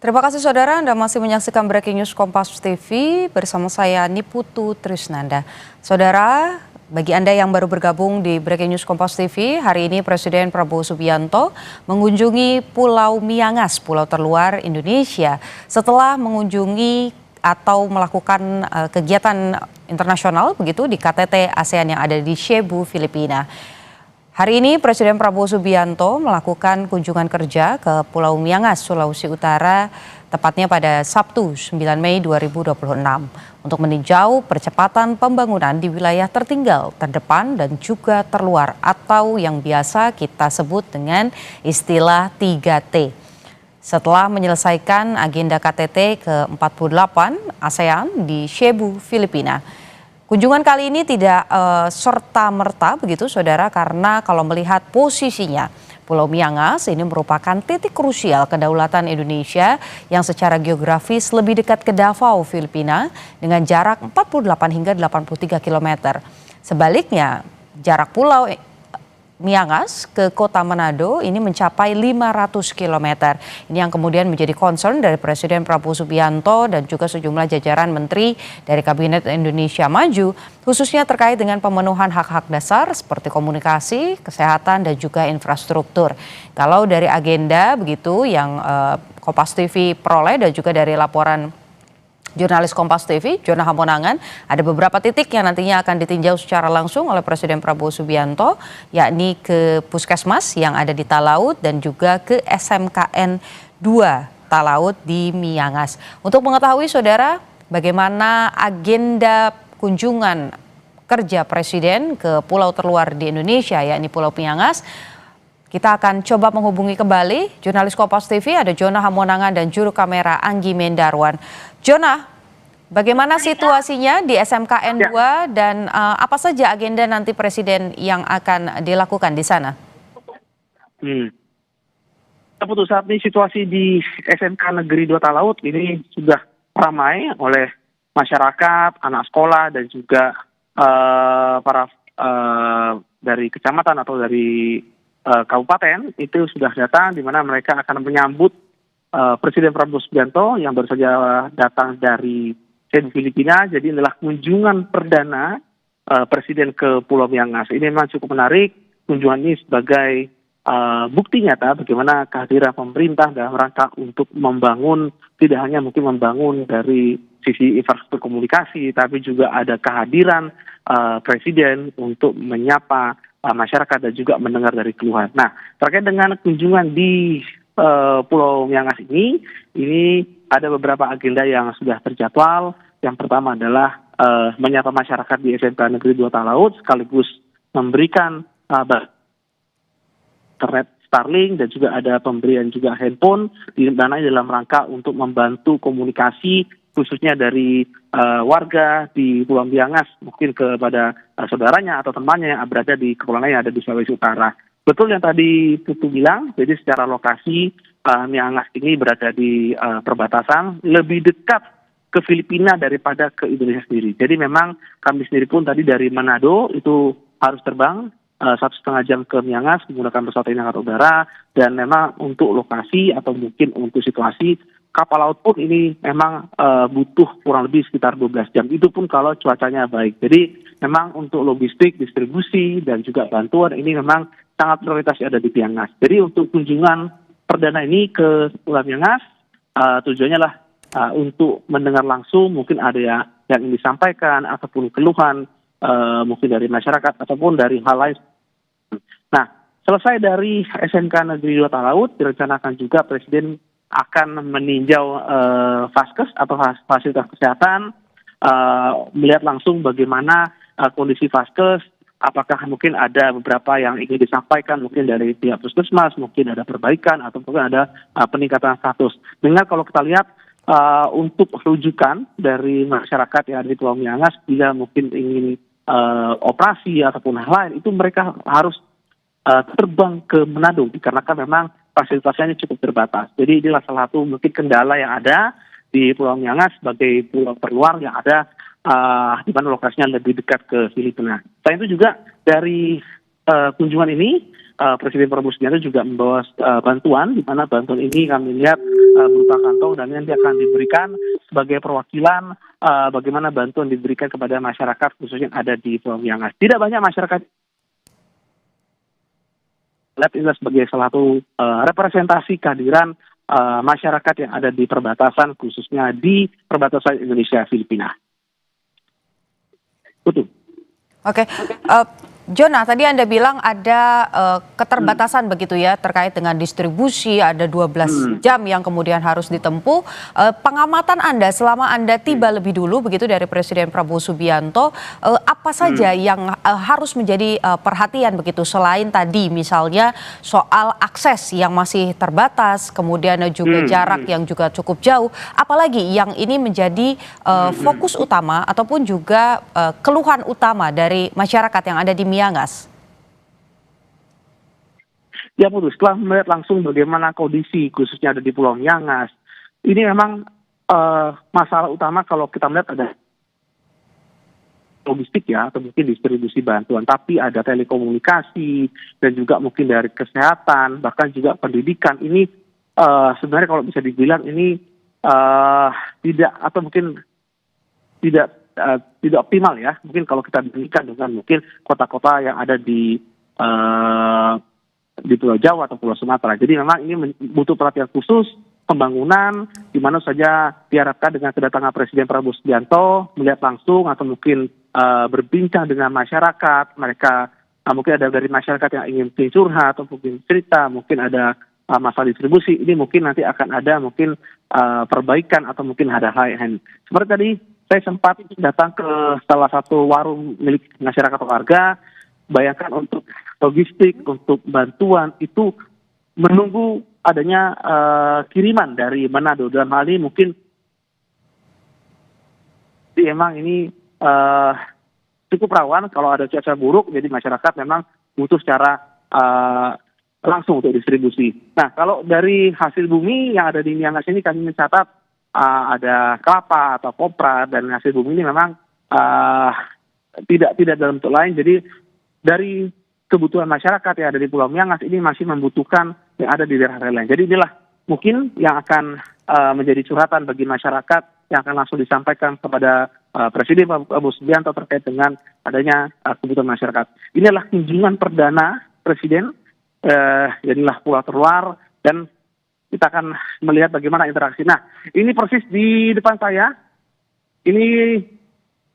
Terima kasih saudara, Anda masih menyaksikan Breaking News Kompas TV bersama saya Niputu Trisnanda. Saudara, bagi Anda yang baru bergabung di Breaking News Kompas TV, hari ini Presiden Prabowo Subianto mengunjungi Pulau Miangas, pulau terluar Indonesia, setelah mengunjungi atau melakukan kegiatan internasional begitu di KTT ASEAN yang ada di Cebu, Filipina. Hari ini Presiden Prabowo Subianto melakukan kunjungan kerja ke Pulau Miangas, Sulawesi Utara, tepatnya pada Sabtu 9 Mei 2026 untuk meninjau percepatan pembangunan di wilayah tertinggal, terdepan, dan juga terluar atau yang biasa kita sebut dengan istilah 3T. Setelah menyelesaikan agenda KTT ke-48 ASEAN di Cebu, Filipina. Kunjungan kali ini tidak serta-merta begitu saudara, karena kalau melihat posisinya Pulau Miangas ini merupakan titik krusial kedaulatan Indonesia yang secara geografis lebih dekat ke Davao, Filipina dengan jarak 48 hingga 83 km. Sebaliknya jarak Pulau Miangas ke kota Manado ini mencapai 500 km. Ini yang kemudian menjadi concern dari Presiden Prabowo Subianto dan juga sejumlah jajaran menteri dari Kabinet Indonesia Maju, khususnya terkait dengan pemenuhan hak-hak dasar seperti komunikasi, kesehatan, dan juga infrastruktur. Kalau dari agenda begitu yang Kompas TV peroleh dan juga dari laporan jurnalis Kompas TV, Jona Hamonangan, ada beberapa titik yang nantinya akan ditinjau secara langsung oleh Presiden Prabowo Subianto, yakni ke Puskesmas yang ada di Talaut dan juga ke SMKN 2 Talaut di Miangas. Untuk mengetahui saudara bagaimana agenda kunjungan kerja Presiden ke pulau terluar di Indonesia, yakni Pulau Miangas, kita akan coba menghubungi kembali jurnalis Kompas TV, ada Jona Hamonangan dan juru kamera Anggi Mendarwan. Jona, bagaimana situasinya di SMKN 2 dan apa saja agenda nanti Presiden yang akan dilakukan di sana? Untuk saat ini situasi di SMK Negeri 2 Talaut ini sudah ramai oleh masyarakat, anak sekolah, dan juga para dari kecamatan atau dari kabupaten itu sudah datang, di mana mereka akan menyambut Presiden Prabowo Subianto yang baru saja datang dari Cebu, Filipina. Jadi adalah kunjungan perdana Presiden ke Pulau Miangas. Ini memang cukup menarik. Kunjungan ini sebagai bukti nyata bagaimana kehadiran pemerintah dalam rangka untuk membangun, tidak hanya mungkin membangun dari sisi infrastruktur komunikasi, tapi juga ada kehadiran Presiden untuk menyapa masyarakat dan juga mendengar dari keluhan. Nah, terkait dengan kunjungan di Pulau Miangas ini ada beberapa agenda yang sudah terjadwal. Yang pertama adalah menyapa masyarakat di SMK Negeri 2 Talaut, sekaligus memberikan internet Starlink, dan juga ada pemberian juga handphone di mana dalam rangka untuk membantu komunikasi khususnya dari warga di Pulau Miangas mungkin kepada saudaranya atau temannya yang berada di kepulauan yang ada di Sulawesi Utara. Betul yang tadi Putu bilang, jadi secara lokasi Miangas ini berada di perbatasan, lebih dekat ke Filipina daripada ke Indonesia sendiri. Jadi memang kami sendiri pun tadi dari Manado itu harus terbang 1,5 jam ke Miangas menggunakan pesawat TNI Angkatan Udara, dan memang untuk lokasi atau mungkin untuk situasi kapal laut pun ini memang butuh kurang lebih sekitar 12 jam. Itu pun kalau cuacanya baik. Jadi memang untuk logistik, distribusi, dan juga bantuan ini memang sangat prioritas ada di Miangas. Jadi untuk kunjungan perdana ini ke Pulau Miangas, tujuannya lah untuk mendengar langsung mungkin ada yang ingin disampaikan ataupun keluhan mungkin dari masyarakat ataupun dari hal lain. Nah, selesai dari SMK Negeri 2 Talaut, direncanakan juga Presiden akan meninjau Vaskes atau fasilitas kesehatan, melihat langsung bagaimana kondisi Vaskes. Apakah mungkin ada beberapa yang ingin disampaikan mungkin dari pihak puskesmas, mungkin ada perbaikan atau mungkin ada peningkatan status. Dengan kalau kita lihat untuk rujukan dari masyarakat yang ada di Pulau Miangas, bila mungkin ingin operasi ataupun hal lain, itu mereka harus terbang ke Manado dikarenakan memang fasilitasnya cukup terbatas. Jadi inilah salah satu mungkin kendala yang ada di Pulau Miangas sebagai pulau terluar yang ada di mana lokasinya lebih dekat ke Filipina. Selain itu juga dari kunjungan ini Presiden Prabowo Subianto juga membawa bantuan, di mana bantuan ini kami lihat berupa kantong dan nanti akan diberikan sebagai perwakilan bagaimana bantuan diberikan kepada masyarakat khususnya yang ada di Pulau Miangas. Tidak banyak masyarakat lihat ini sebagai salah satu representasi kehadiran masyarakat yang ada di perbatasan, khususnya di perbatasan Indonesia Filipina. Betul. Oke, Jona, tadi Anda bilang ada keterbatasan begitu ya terkait dengan distribusi, ada 12 jam yang kemudian harus ditempuh. Pengamatan Anda selama Anda tiba lebih dulu begitu dari Presiden Prabowo Subianto, apa saja yang harus menjadi perhatian begitu selain tadi misalnya soal akses yang masih terbatas, kemudian juga jarak yang juga cukup jauh, apalagi yang ini menjadi fokus utama ataupun juga keluhan utama dari masyarakat yang ada di Miangas? Ya Putu, setelah melihat langsung bagaimana kondisi khususnya ada di Pulau Miangas, ini memang masalah utama kalau kita melihat ada logistik ya, atau mungkin distribusi bantuan, tapi ada telekomunikasi dan juga mungkin dari kesehatan, bahkan juga pendidikan. Ini sebenarnya kalau bisa dibilang ini tidak atau mungkin tidak optimal ya. Mungkin kalau kita bandingkan dengan mungkin kota-kota yang ada di Pulau Jawa atau Pulau Sumatera. Jadi memang ini butuh perhatian khusus pembangunan, di mana saja diharapkan dengan kedatangan Presiden Prabowo Subianto melihat langsung atau mungkin berbincang dengan masyarakat. Mereka mungkin ada dari masyarakat yang ingin curhat atau mungkin cerita, mungkin ada masalah distribusi. Ini mungkin nanti akan ada mungkin perbaikan atau mungkin ada hal-hal. Seperti tadi saya sempat datang ke salah satu warung milik masyarakat warga. Bayangkan untuk logistik, untuk bantuan itu menunggu adanya kiriman dari Manado. Dalam hal ini mungkin emang ini cukup rawan kalau ada cuaca buruk, jadi masyarakat memang butuh secara langsung untuk distribusi. Nah, kalau dari hasil bumi yang ada di Miangas ini kami mencatat ada kelapa atau kopra, dan hasil bumi ini memang tidak dalam bentuk lain. Jadi dari kebutuhan masyarakat yang ada di Pulau Miangas ini masih membutuhkan yang ada di daerah lain. Jadi inilah mungkin yang akan menjadi curhatan bagi masyarakat yang akan langsung disampaikan kepada Presiden Prabowo Subianto terkait dengan adanya kebutuhan masyarakat. Inilah kunjungan perdana Presiden, inilah Pulau Terluar, dan kita akan melihat bagaimana interaksi. Nah, ini persis di depan saya, ini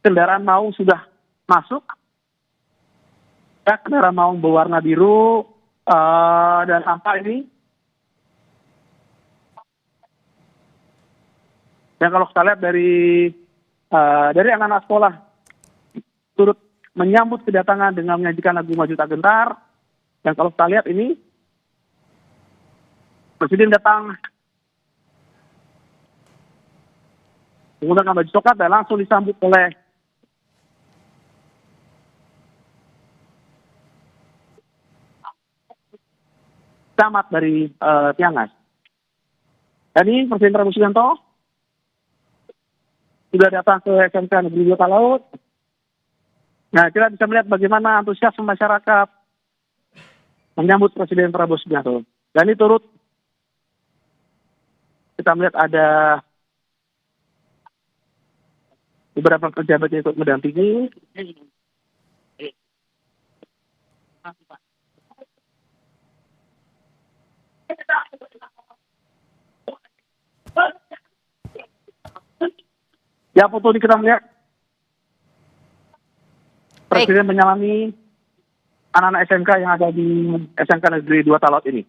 kendaraan maung sudah masuk. Ya, kendaraan maung berwarna biru, dan tampak ini. Dan kalau kita lihat dari anak-anak sekolah turut menyambut kedatangan dengan menyajikan lagu Maju Tak Gentar. Dan kalau kita lihat ini, Presiden datang menggunakan baju coklat dan langsung disambut oleh camat dari Miangas. Dan ini Presiden Prabowo Subianto sudah datang ke SMK Negeri 2 Talaut. Nah, kita bisa melihat bagaimana antusiasme masyarakat menyambut Presiden Prabowo Subianto. Dan ini turut kita melihat ada beberapa pejabat yang ikut mendampingi. Ya, foto ini kita melihat Presiden menyalami anak-anak SMK yang ada di SMK Negeri 2 Talaut ini.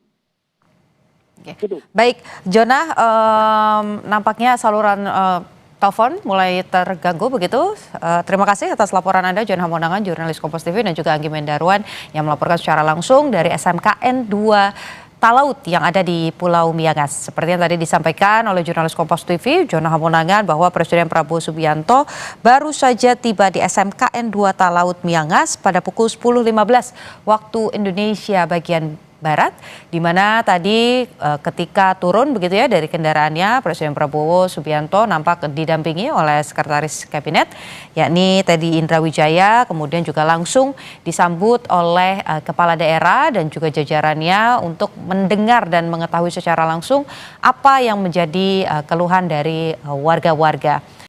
Oke. Baik, Jona, nampaknya saluran telepon mulai terganggu begitu. Terima kasih atas laporan Anda, Jona Hamonangan, jurnalis Kompas TV, dan juga Anggi Mendarwan yang melaporkan secara langsung dari SMKN 2 Talaut yang ada di Pulau Miangas. Seperti yang tadi disampaikan oleh jurnalis Kompas TV, Jona Hamonangan, bahwa Presiden Prabowo Subianto baru saja tiba di SMKN 2 Talaut Miangas pada pukul 10.15 waktu Indonesia bagian Barat, di mana tadi ketika turun begitu ya dari kendaraannya, Presiden Prabowo Subianto nampak didampingi oleh Sekretaris Kabinet, yakni Teddy Indra Wijaya, kemudian juga langsung disambut oleh Kepala Daerah dan juga jajarannya untuk mendengar dan mengetahui secara langsung apa yang menjadi keluhan dari warga-warga.